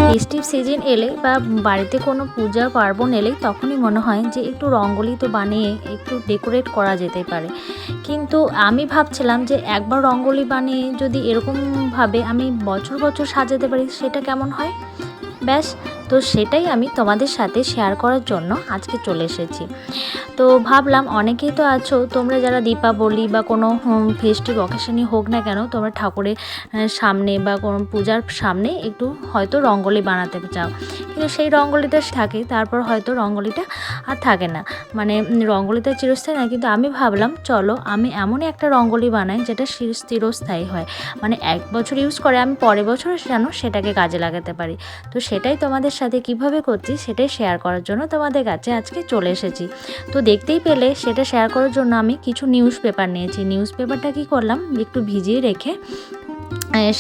Festive season এলে বা বাড়িতে কোনো পূজা পার্বণ এলে তখনই মনে হয় যে একটু রঙ্গোলি তো বানিয়ে একটু ডেকোরেট করা যেতে পারে। কিন্তু আমি ভাবছিলাম যে একবার রঙ্গোলি বানিয়ে যদি এরকমভাবে আমি বছর বছর সাজাতে পারি সেটা কেমন হয়। ব্যাস, তো সেটাই আমি তোমাদের সাথে শেয়ার করার জন্য আজকে চলে এসেছি। তো ভাবলাম অনেকেই তো আছো তোমরা যারা দীপাবলি বা কোনো ফেস্টিভ অকেশনই হোক না কেন, তোমরা ঠাকুরের সামনে বা কোনো পূজার সামনে একটু হয়তো রঙ্গোলি বানাতে চাও, কিন্তু সেই রঙ্গোলিটা থাকে তারপর হয়তো রঙ্গোলিটা আর থাকে না, মানে রঙ্গোলিটা চিরস্থায়ী না। কিন্তু আমি ভাবলাম চলো আমি এমনই একটা রঙ্গোলি বানাই যেটা চিরস্থায়ী হয়, মানে এক বছর ইউজ করে আমি পরের বছর যেন সেটাকে কাজে লাগাতে পারি। তো সেটাই তোমাদের সাথে কিভাবে করছি সেটাই শেয়ার করার জন্য তোমাদের কাছে আজকে চলে এসেছি। তো দেখতেই পেলে সেটা শেয়ার করার জন্য আমি কিছু নিউজ পেপার নিয়েছি। নিউজ পেপারটা কী করলাম, একটু ভিজিয়ে রেখে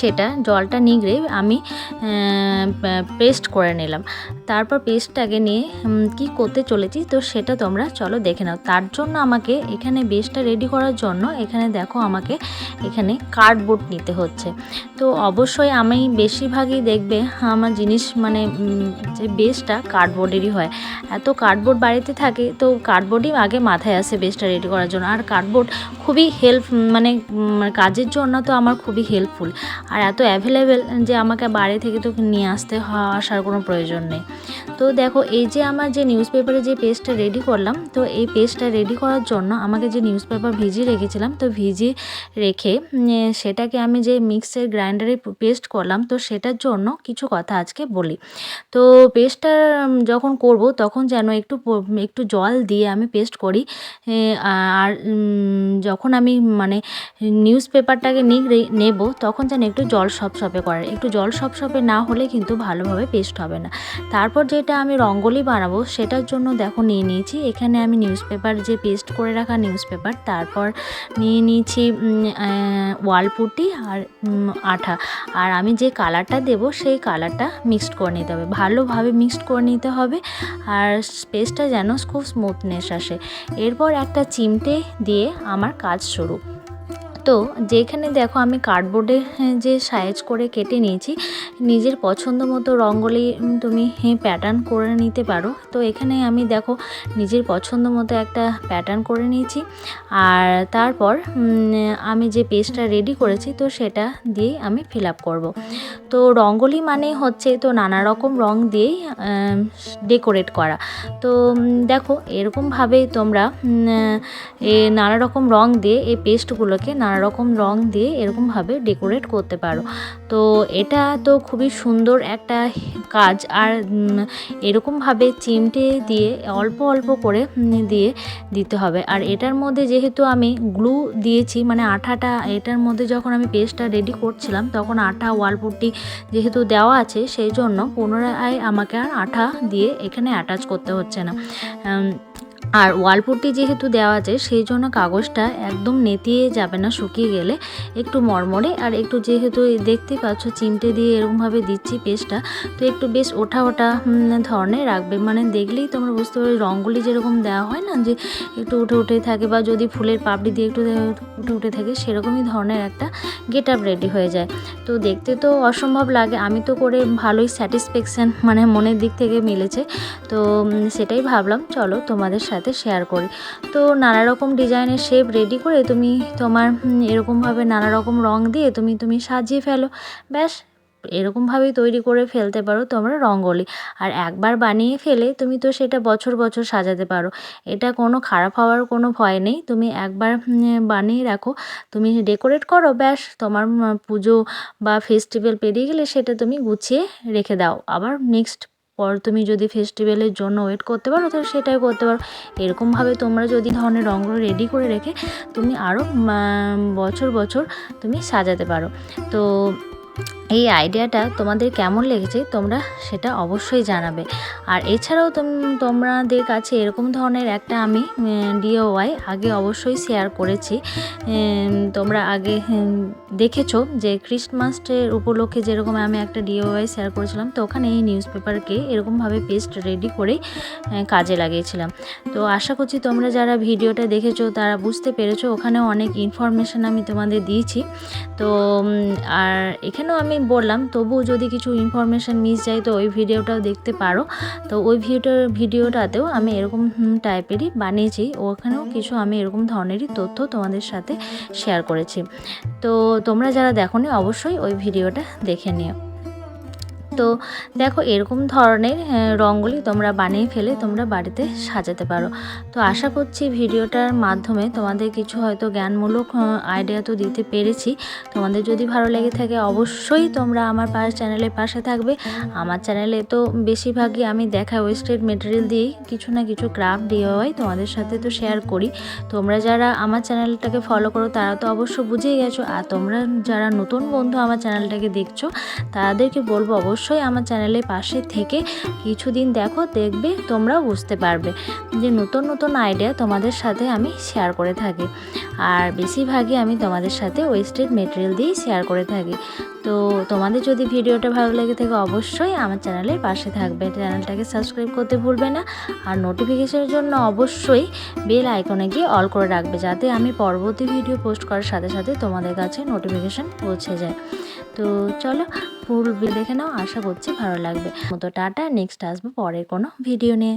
সেটা জলটা নিগড়ে আমি পেস্ট করে নিলাম। তারপর পেস্টটাকে নিয়ে কি করতে চলেছি তো সেটা তোমরা চলো দেখে নাও। তার জন্য আমাকে এখানে বেসটা রেডি করার জন্য এখানে দেখো আমাকে এখানে কার্ডবোর্ড নিতে হচ্ছে। তো অবশ্যই আমি বেশিরভাগই দেখবে আমার জিনিস মানে যে বেসটা কার্ডবোর্ডেরই হয়। এত কার্ডবোর্ড বাড়িতে থাকে তো কার্ডবোর্ডই আগে মাথায় আসে বেসটা রেডি করার জন্য। আর কার্ডবোর্ড খুবই মানে কাজের জন্য তো আমার খুবই হেল্পফুল, আর এত অ্যাভেলেবেল যে আমাকে বাইরে থেকে তো নিয়ে আসার কোনো প্রয়োজন নেই। তো দেখো এই যে আমার যে নিউজ পেপারে যে পেস্টটা রেডি করলাম, তো এই পেস্টটা রেডি করার জন্য আমাকে যে নিউজ পেপার ভিজিয়ে রেখেছিলাম, তো ভিজিয়ে রেখে সেটাকে আমি যে মিক্সার গ্রাইন্ডারে পেস্ট করলাম, তো সেটার জন্য কিছু কথা আজকে বলি। তো পেস্টটা যখন করব তখন যেন একটু জল দিয়ে আমি পেস্ট করি। আর যখন আমি মানে নিউজ পেপারটাকে নেব তখন যেন একটু জল সপসপে করে, একটু জল সপসপে না হলে কিন্তু ভালোভাবে পেস্ট হবে না। তারপর যেটা আমি রঙ্গোলি বানাবো সেটার জন্য দেখো নিয়ে নিয়েছি এখানে আমি নিউজ পেপার যে পেস্ট করে রাখা নিউজ পেপার, তারপর নিয়ে নিয়েছি ওয়ালপুটি আর আঠা। আর আমি যে কালারটা দেব সেই কালারটা মিক্সড করে নিতে হবে, ভালোভাবে মিক্সড করে নিতে হবে, আর পেস্টটা যেন খুব স্মুথনেস আসে। এরপর একটা চিমটে দিয়ে আমার কাজ শুরু। তো যেখানে দেখো আমি কার্ডবোর্ডে যে সাইজ করে কেটে নিয়েছি, নিজের পছন্দ মতো রঙ্গোলি তুমি প্যাটার্ন করে নিতে পারো। তো এখানে আমি দেখো নিজের পছন্দ মতো একটা প্যাটার্ন করে নিয়েছি, আর তারপর আমি যে পেজটা রেডি করেছি তো সেটা দিয়েই আমি ফিল আপ করবো। তো রঙ্গোলি মানে হচ্ছে তো নানা রকম রং দিয়েই ডেকোরেট করা। তো দেখো এরকমভাবে তোমরা নানা রকম রং দিয়ে এই পেস্টগুলোকে নানা রকম রং দিয়ে এরকমভাবে ডেকোরেট করতে পারো। তো এটা তো খুবই সুন্দর একটা কাজ, আর এরকমভাবে চিমটে দিয়ে অল্প অল্প করে দিতে হবে। আর এটার মধ্যে যেহেতু আমি গ্লু দিয়েছি মানে আঠাটা, এটার মধ্যে যখন আমি পেস্টটা রেডি করছিলাম তখন আঠা ওয়ালপুট্টি যেহেতু দেওয়া আছে সেই জন্য পুনরায় আমাকে আর আঠা দিয়ে এখানে অ্যাটাচ করতে হচ্ছে না। আর ওয়ালপুট্টি যেহেতু দেওয়া আছে সেই জন্য কাগজটা একদম নেতিয়ে যাবে না, শুকিয়ে গেলে একটু মরমরে। আর একটু যেহেতু দেখতে পাচ্ছ চিমটে দিয়ে এরকমভাবে দিচ্ছি পেস্টটা, তো একটু বেশ ওঠা ওঠা ধরনের রাখবে, মানে দেখলেই তোমরা বুঝতে পারবে রঙ্গোলি যেরকম দেওয়া হয় না যে একটু উঠে উঠে থাকে, বা যদি ফুলের পাপড়ি দিয়ে একটু উঠে উঠে থাকে সেরকমই ধরনের একটা গেট আপ রেডি হয়ে যায়। তো দেখতে তো অসম্ভব লাগে, আমি তো করে ভালোই স্যাটিসফ্যাকশান মানে মনের দিক থেকে মিলেছে। তো সেটাই ভাবলাম চলো তোমাদের সাথে শেয়ার করি। তো নানা রকম ডিজাইনের শেপ রেডি করে তুমি তোমার এরকমভাবে নানা রকম রং দিয়ে তুমি সাজিয়ে ফেলো। ব্যাস, এরকমভাবেই তৈরি করে ফেলতে পারো তোমরা রঙ্গোলি। আর একবার বানিয়ে ফেলে তুমি তো সেটা বছর বছর সাজাতে পারো, এটা কোনো খারাপ হওয়ার কোনো ভয় নেই। তুমি একবার বানিয়ে রাখো, তুমি ডেকোরেট করো, ব্যাস তোমার পুজো বা ফেস্টিভ্যাল পেরিয়ে গেলে সেটা তুমি গুছিয়ে রেখে দাও। আবার নেক্সট পর তুমি যদি ফেস্টিভ্যালের জন্য ওয়েট করতে পারো তো সেটাই করতে পারো। এরকমভাবে তোমরা যদি ধরনের রঙগুলো রেডি করে রেখে তুমি আরও বছর বছর তুমি সাজাতে পারো। তো এই আইডিয়াটা তোমাদের কেমন লেগেছে তোমরা সেটা অবশ্যই জানাবে। আর এছাড়াও তোমাদের কাছে এরকম ধরনের একটা আমি ডিওয়াই আগে অবশ্যই শেয়ার করেছি। তোমরা আগে দেখেছো যে ক্রিসমাসের উপলক্ষে যেরকম আমি একটা ডিওয়াই শেয়ার করেছিলাম, তো ওখানে এই নিউজ পেপারকে এরকমভাবে পেস্ট রেডি করে কাজে লাগিয়েছিলাম। তো আশা করছি তোমরা যারা ভিডিওটা দেখেছো তারা বুঝতে পেরেছো, ওখানেও অনেক ইনফরমেশান আমি তোমাদের দিয়েছি। তো আর এখানেও আমি বললাম, তবুও যদি কিছু ইনফরমেশান মিস যায় তো ওই ভিডিওটাও দেখতে পারো। তো ওই ভিডিওটাতেও আমি এরকম টাইপেরই বানিয়েছি, ওখানেও কিছু আমি এরকম ধরনেরই তথ্য তোমাদের সাথে শেয়ার করেছি। তো তোমরা যারা দেখোনি অবশ্যই ওই ভিডিওটা দেখে নিও। তো দেখো এরকম ধরনের রঙ্গোলি তোমরা বানিয়ে ফেলে তোমরা বাড়িতে সাজাতে পারো। তো আশা করছি ভিডিওটার মাধ্যমে তোমাদের কিছু হয়তো জ্ঞানমূলক আইডিয়া তো দিতে পেরেছি। তোমাদের যদি ভালো লেগে থাকে অবশ্যই তোমরা আমার চ্যানেলের পাশে থাকবে। আমার চ্যানেলে তো বেশিরভাগই আমি দেখা ওয়েস্টেড মেটেরিয়াল দিয়েই কিছু না কিছু ক্রাফট ডিআইওয়াই তোমাদের সাথে তো শেয়ার করি। তোমরা যারা আমার চ্যানেলটাকে ফলো করো তারা তো অবশ্য বুঝেই গেছো, আর তোমরা যারা নতুন বন্ধু আমার চ্যানেলটাকে দেখছো তাদেরকে বলবো অবশ্যই আমার চ্যানেলের পাশে থেকে কিছুদিন দেখো, দেখবে তোমরাও বুঝতে পারবে যে নতুন নতুন আইডিয়া তোমাদের সাথে আমি শেয়ার করে থাকি। আর বেশিরভাগই আমি তোমাদের সাথে ওয়েস্টেড মেটেরিয়াল দিয়েই শেয়ার করে থাকি। তো তোমাদের যদি ভিডিওটা ভালো লেগে থাকে অবশ্যই আমার চ্যানেলের পাশে থাকবে, চ্যানেলটাকে সাবস্ক্রাইব করতে ভুলবে না। আর নোটিফিকেশনের জন্য অবশ্যই বেল আইকনে গিয়ে অল করে রাখবে, যাতে আমি পরবর্তী ভিডিও পোস্ট করার সাথে সাথে তোমাদের কাছে নোটিফিকেশান পৌঁছে যায়। তো চলো ফুল দেখে নাও, আশা করছি ভালো লাগবে। মতো টাটা, নেক্সট আসবো পরের কোনো ভিডিও নিয়ে।